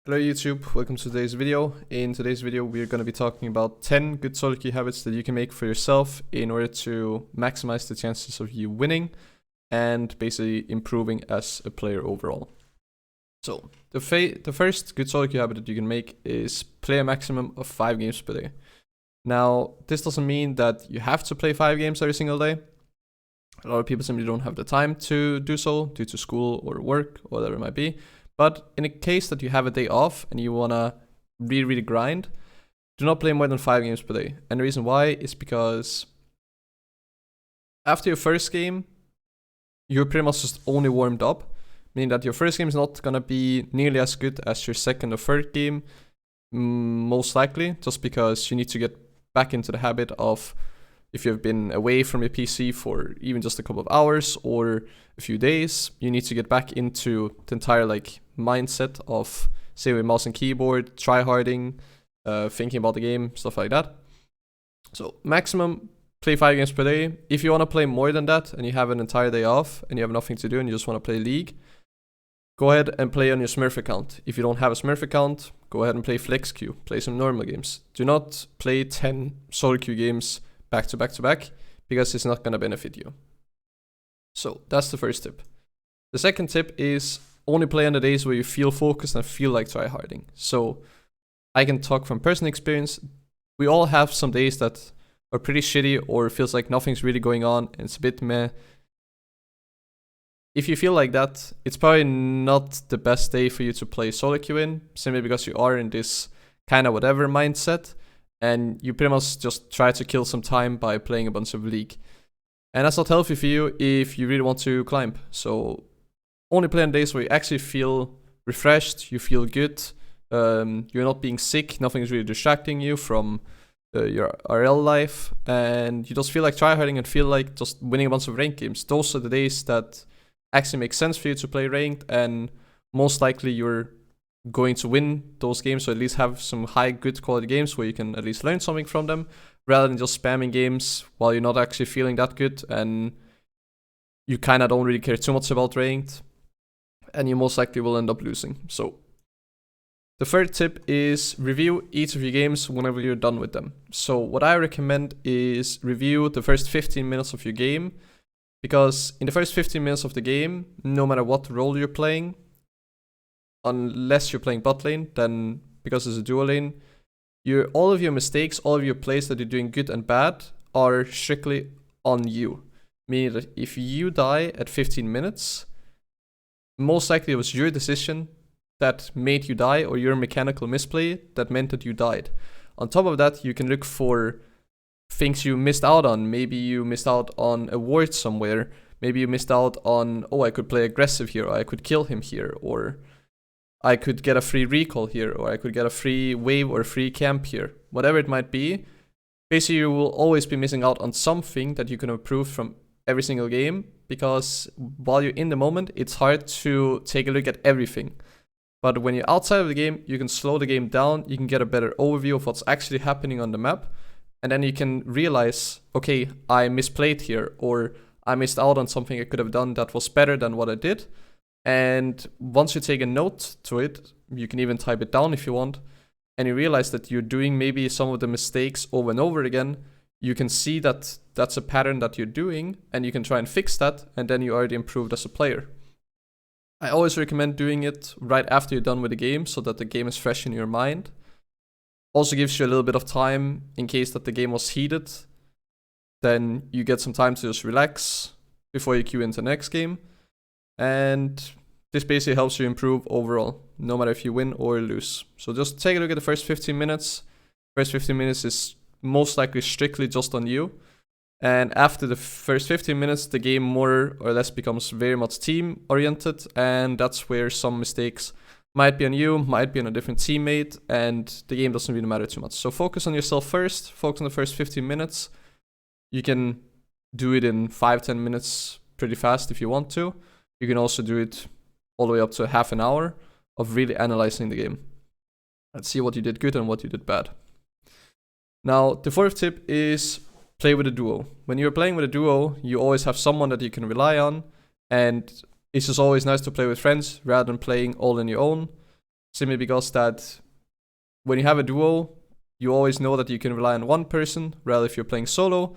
Hello YouTube, welcome to today's video. In today's video we're going to be talking about 10 good solo queue habits that you can make for yourself in order to maximize the chances of you winning and basically improving as a player overall. So the first good solo queue habit that you can make is play a maximum of 5 games per day. Now this doesn't mean that you have to play 5 games every single day. A lot of people simply don't have the time to do so due to school or work or whatever it might be. But in a case that you have a day off and you wanna really grind, do not play more than 5 games per day. And the reason why is because after your first game, you're pretty much just only warmed up, meaning that your first game is not gonna be nearly as good as your second or third game, most likely, just because you need to get back into the habit of, if you've been away from your PC for even just a couple of hours or a few days, you need to get back into the entire mindset of, say, with mouse and keyboard, tryharding, thinking about the game, stuff like that. So maximum play 5 games per day. If you want to play more than that and you have an entire day off and you have nothing to do and you just want to play League, go ahead and play on your Smurf account. If you don't have a Smurf account, go ahead and play Flex Queue, play some normal games. Do not play 10 solo queue games back to back because it's not going to benefit you. So that's the first tip. The second tip is only play on the days where you feel focused and feel like tryharding. So I can talk from personal experience. We all have some days that are pretty shitty or feels like nothing's really going on and it's a bit meh. If you feel like that, it's probably not the best day for you to play solo queue in, simply because you are in this kind of whatever mindset and you pretty much just try to kill some time by playing a bunch of League. And that's not healthy for you if you really want to climb. So only play on days where you actually feel refreshed, you feel good, you're not being sick, nothing is really distracting you from your RL life, and you just feel like tryharding and feel like just winning a bunch of ranked games. Those are the days that actually make sense for you to play ranked, and most likely you're going to win those games, or at least have some high good quality games where you can at least learn something from them, rather than just spamming games while you're not actually feeling that good and you kind of don't really care too much about ranked, and you most likely will end up losing. So the third tip is review each of your games whenever you're done with them. So what I recommend is review the first 15 minutes of your game, because in the first 15 minutes of the game, no matter what role you're playing, unless you're playing bot lane, then because it's a dual lane, all of your mistakes, all of your plays that you're doing good and bad are strictly on you. Meaning that if you die at 15 minutes, most likely it was your decision that made you die, or your mechanical misplay that meant that you died. On top of that, you can look for things you missed out on. Maybe you missed out on a ward somewhere. Maybe you missed out on, oh, I could play aggressive here, or I could kill him here, or I could get a free recall here, or I could get a free wave or free camp here. Whatever it might be, basically you will always be missing out on something that you can improve from every single game, because while you're in the moment, it's hard to take a look at everything. But when you're outside of the game, you can slow the game down, you can get a better overview of what's actually happening on the map, and then you can realize, okay, I misplayed here, or I missed out on something I could have done that was better than what I did. And once you take a note to it, you can even type it down if you want, and you realize that you're doing maybe some of the mistakes over and over again, you can see that that's a pattern that you're doing, and you can try and fix that, and then you already improved as a player. I always recommend doing it right after you're done with the game, so that the game is fresh in your mind. Also gives you a little bit of time in case that the game was heated. Then you get some time to just relax before you queue into the next game. And this basically helps you improve overall, no matter if you win or lose. So just take a look at the first 15 minutes. First 15 minutes is most likely strictly just on you. And after the first 15 minutes, the game more or less becomes very much team oriented. And that's where some mistakes might be on you, might be on a different teammate, and the game doesn't really matter too much. So focus on yourself first, focus on the first 15 minutes. You can do it in 5-10 minutes pretty fast if you want to. You can also do it all the way up to half an hour of really analyzing the game and see what you did good and what you did bad. Now, the fourth tip is play with a duo. When you're playing with a duo, you always have someone that you can rely on, and it's just always nice to play with friends rather than playing all on your own. simply because that when you have a duo, you always know that you can rely on one person, rather if you're playing solo,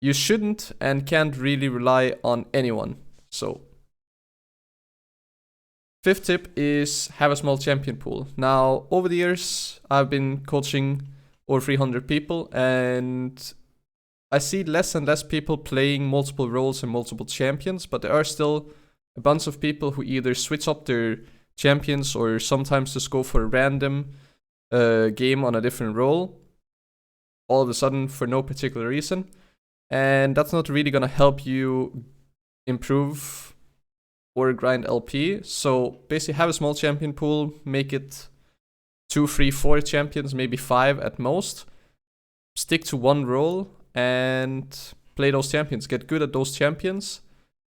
you shouldn't and can't really rely on anyone. So 5th tip is have a small champion pool. Now, over the years, I've been coaching over 300 people, and I see less and less people playing multiple roles and multiple champions, but there are still a bunch of people who either switch up their champions or sometimes just go for a random game on a different role all of a sudden for no particular reason. And that's not really going to help you improve or grind LP. So basically have a small champion pool, make it 2, 3, 4 champions, maybe 5 at most. Stick to one role and play those champions. Get good at those champions.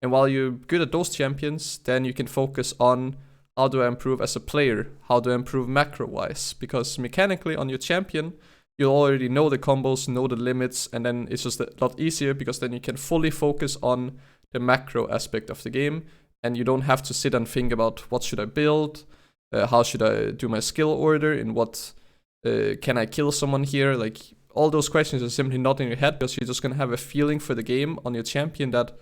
And while you're good at those champions, then you can focus on how do I improve as a player? How do I improve macro-wise? Because mechanically on your champion, you'll already know the combos, know the limits, and then it's just a lot easier because then you can fully focus on the macro aspect of the game, and you don't have to sit and think about what should I build, how should I do my skill order, in what can I kill someone here? Like all those questions are simply not in your head because you're just gonna have a feeling for the game on your champion that,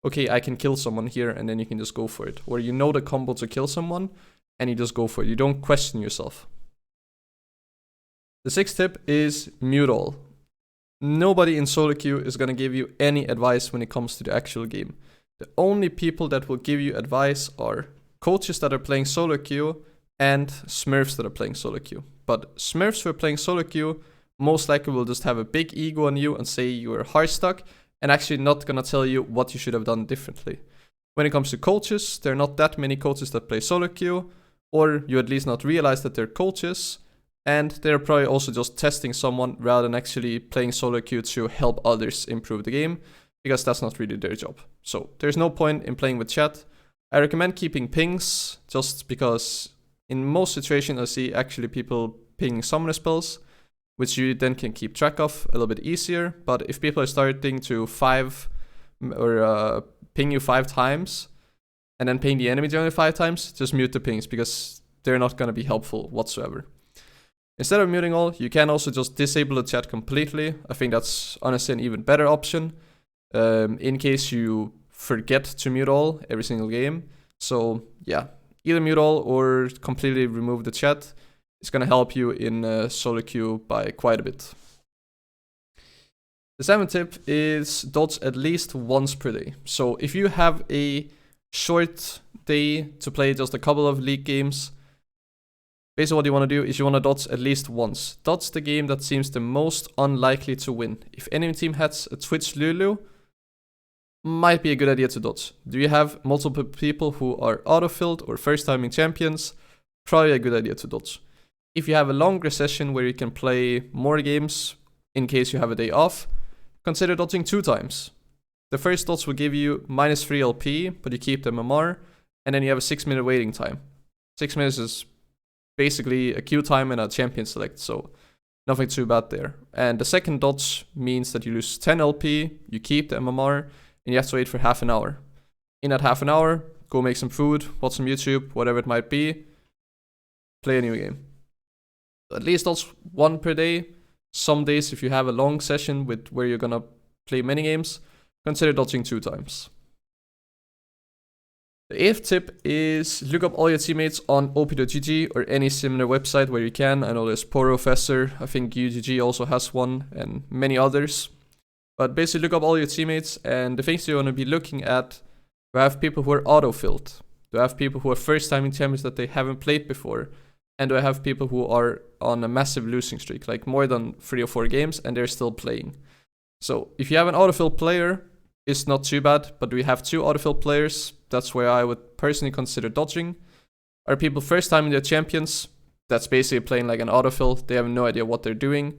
okay, I can kill someone here, and then you can just go for it. Or you know the combo to kill someone, and you just go for it. You don't question yourself. The 6th tip is mute all. Nobody in solo queue is going to give you any advice when it comes to the actual game. The only people that will give you advice are coaches that are playing solo queue and smurfs that are playing solo queue. But smurfs who are playing solo queue most likely will just have a big ego on you and say you are hard stuck, and actually not going to tell you what you should have done differently. When it comes to coaches, there are not that many coaches that play solo queue, or you at least not realize that they're coaches, and they're probably also just testing someone rather than actually playing solo queue to help others improve the game, because that's not really their job. So there's no point in playing with chat. I recommend keeping pings, just because in most situations I see actually people ping summoner spells, which you then can keep track of a little bit easier. But if people are starting to ping you 5 times and then ping the enemy generally 5 times, just mute the pings because they're not going to be helpful whatsoever. Instead of muting all, you can also just disable the chat completely. I think that's honestly an even better option in case you forget to mute all every single game. So yeah, either mute all or completely remove the chat. It's going to help you in solo queue by quite a bit. The 7th tip is dodge at least once per day. So if you have a short day to play just a couple of league games, basically what you want to do is you want to dodge at least once. Dodge the game that seems the most unlikely to win. If enemy team has a Twitch Lulu, might be a good idea to dodge. Do you have multiple people who are auto-filled or first-timing champions? Probably a good idea to dodge. If you have a longer session where you can play more games in case you have a day off, consider dodging 2 times. The first dodge will give you -3 LP, but you keep the MMR, and then you have a 6-minute waiting time. 6 minutes is basically a queue time and a champion select, so nothing too bad there. And the second dodge means that you lose 10 LP, you keep the MMR, and you have to wait for half an hour. In that half an hour, go make some food, watch some YouTube, whatever it might be, play a new game. At least dodge 1 per day. Some days, if you have a long session with where you're gonna play many games, consider dodging 2 times. The 8th tip is look up all your teammates on op.gg or any similar website where you can. I know there's Professor, I think UGG also has one, and many others. But basically look up all your teammates, and the things you want to be looking at, do I have people who are auto-filled? Do I have people who are first-timing champions that they haven't played before? And do I have people who are on a massive losing streak, like more than 3 or 4 games, and they're still playing? So if you have an autofill player, it's not too bad, but we have 2 autofill players. That's where I would personally consider dodging. Are people first time in their champions? That's basically playing like an autofill. They have no idea what they're doing.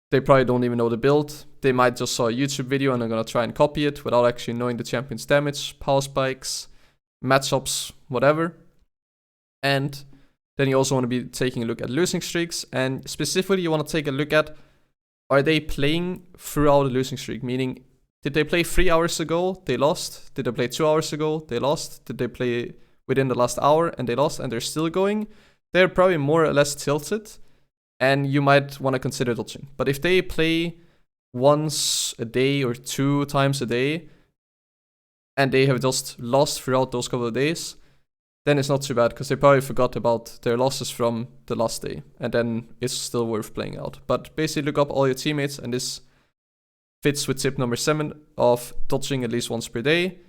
They probably don't even know the build. They might just saw a YouTube video and are gonna try and copy it without actually knowing the champion's damage, power spikes, matchups, whatever. And then you also want to be taking a look at losing streaks, and specifically you want to take a look at, are they playing throughout the losing streak? Meaning, did they play 3 hours ago, they lost? Did they play 2 hours ago, they lost? Did they play within the last hour and they lost and they're still going? they're probably more or less tilted, and you might want to consider dodging. But if they play once a day or 2 times a day, and they have just lost throughout those couple of days, then it's not too bad, because they probably forgot about their losses from the last day, and then it's still worth playing out. But basically look up all your teammates, and this fits with tip number 7 of dodging at least once per day.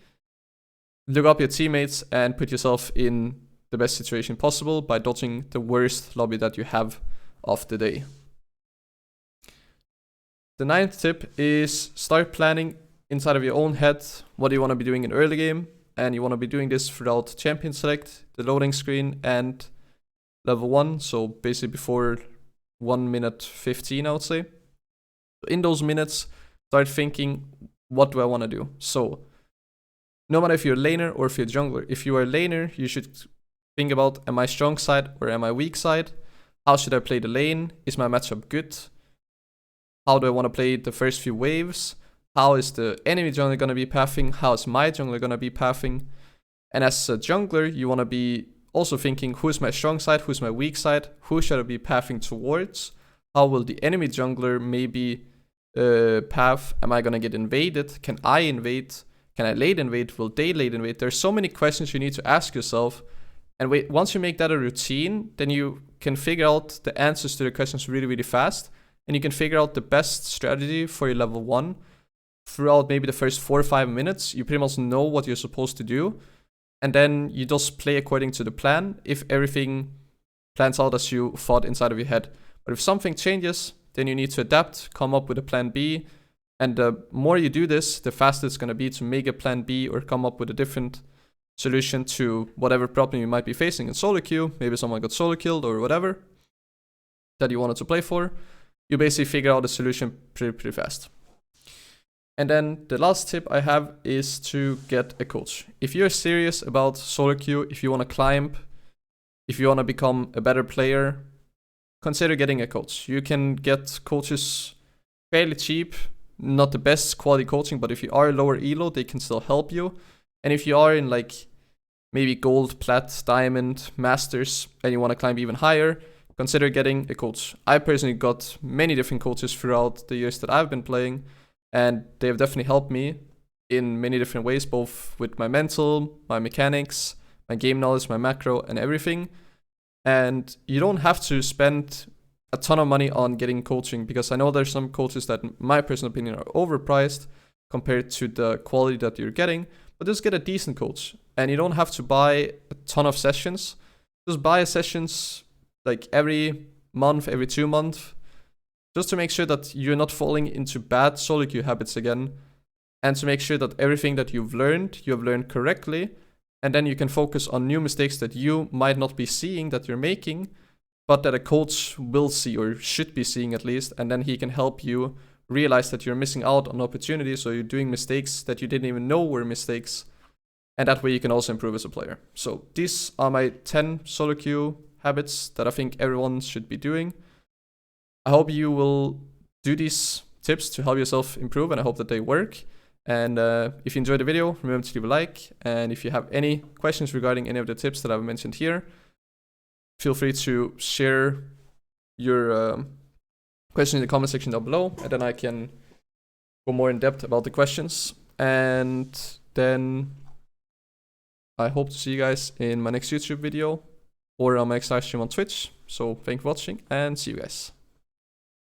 Look up your teammates and put yourself in the best situation possible by dodging the worst lobby that you have of the day. The 9th tip is start planning inside of your own head what you want to be doing in early game, and you want to be doing this throughout champion select, the loading screen, and level 1, so basically before 1 minute 15, I would say. In those minutes, start thinking, what do I want to do? So no matter if you're a laner or if you're a jungler, if you are a laner, you should think about, am I strong side or am I weak side? How should I play the lane? Is my matchup good? How do I want to play the first few waves? How is the enemy jungler going to be pathing? How is my jungler going to be pathing? And as a jungler, you want to be also thinking, who's my strong side? Who's my weak side? Who should I be pathing towards? How will the enemy jungler maybe path? Am I going to get invaded? Can I invade? Can I late invade? Will they late invade? There's so many questions you need to ask yourself. And once you make that a routine, then you can figure out the answers to the questions really, really fast. And you can figure out the best strategy for your level 1. Throughout maybe the first 4 or 5 minutes, you pretty much know what you're supposed to do. And then you just play according to the plan if everything plans out as you thought inside of your head. But if something changes, then you need to adapt, come up with a plan B. And the more you do this, the faster it's going to be to make a plan B or come up with a different solution to whatever problem you might be facing in solo queue. Maybe someone got solo killed or whatever that you wanted to play for. You basically figure out a solution pretty fast. And then the last tip I have is to get a coach. If you're serious about solo queue, if you want to climb, if you want to become a better player, consider getting a coach. You can get coaches fairly cheap, not the best quality coaching, but if you are lower elo, they can still help you. And if you are in like maybe gold, plat, diamond, masters, and you want to climb even higher, consider getting a coach. I personally got many different coaches throughout the years that I've been playing, and they have definitely helped me in many different ways, both with my mental, my mechanics, my game knowledge, my macro, and everything. And you don't have to spend a ton of money on getting coaching, because I know there's some coaches that, in my personal opinion, are overpriced compared to the quality that you're getting. But just get a decent coach, and you don't have to buy a ton of sessions. Just buy sessions like every month, every 2 months, just to make sure that you're not falling into bad solo queue habits again, and to make sure that everything that you have learned correctly, and then you can focus on new mistakes that you might not be seeing that you're making, but that a coach will see, or should be seeing at least, and then he can help you realize that you're missing out on opportunities, or you're doing mistakes that you didn't even know were mistakes, and that way you can also improve as a player. So these are my 10 solo queue habits that I think everyone should be doing. I hope you will do these tips to help yourself improve, and I hope that they work. And if you enjoyed the video, remember to leave a like, and if you have any questions regarding any of the tips that I've mentioned here, feel free to share your question in the comment section down below, and then I can go more in depth about the questions. And then I hope to see you guys in my next YouTube video or on my next live stream on Twitch. So thank you for watching, and see you guys.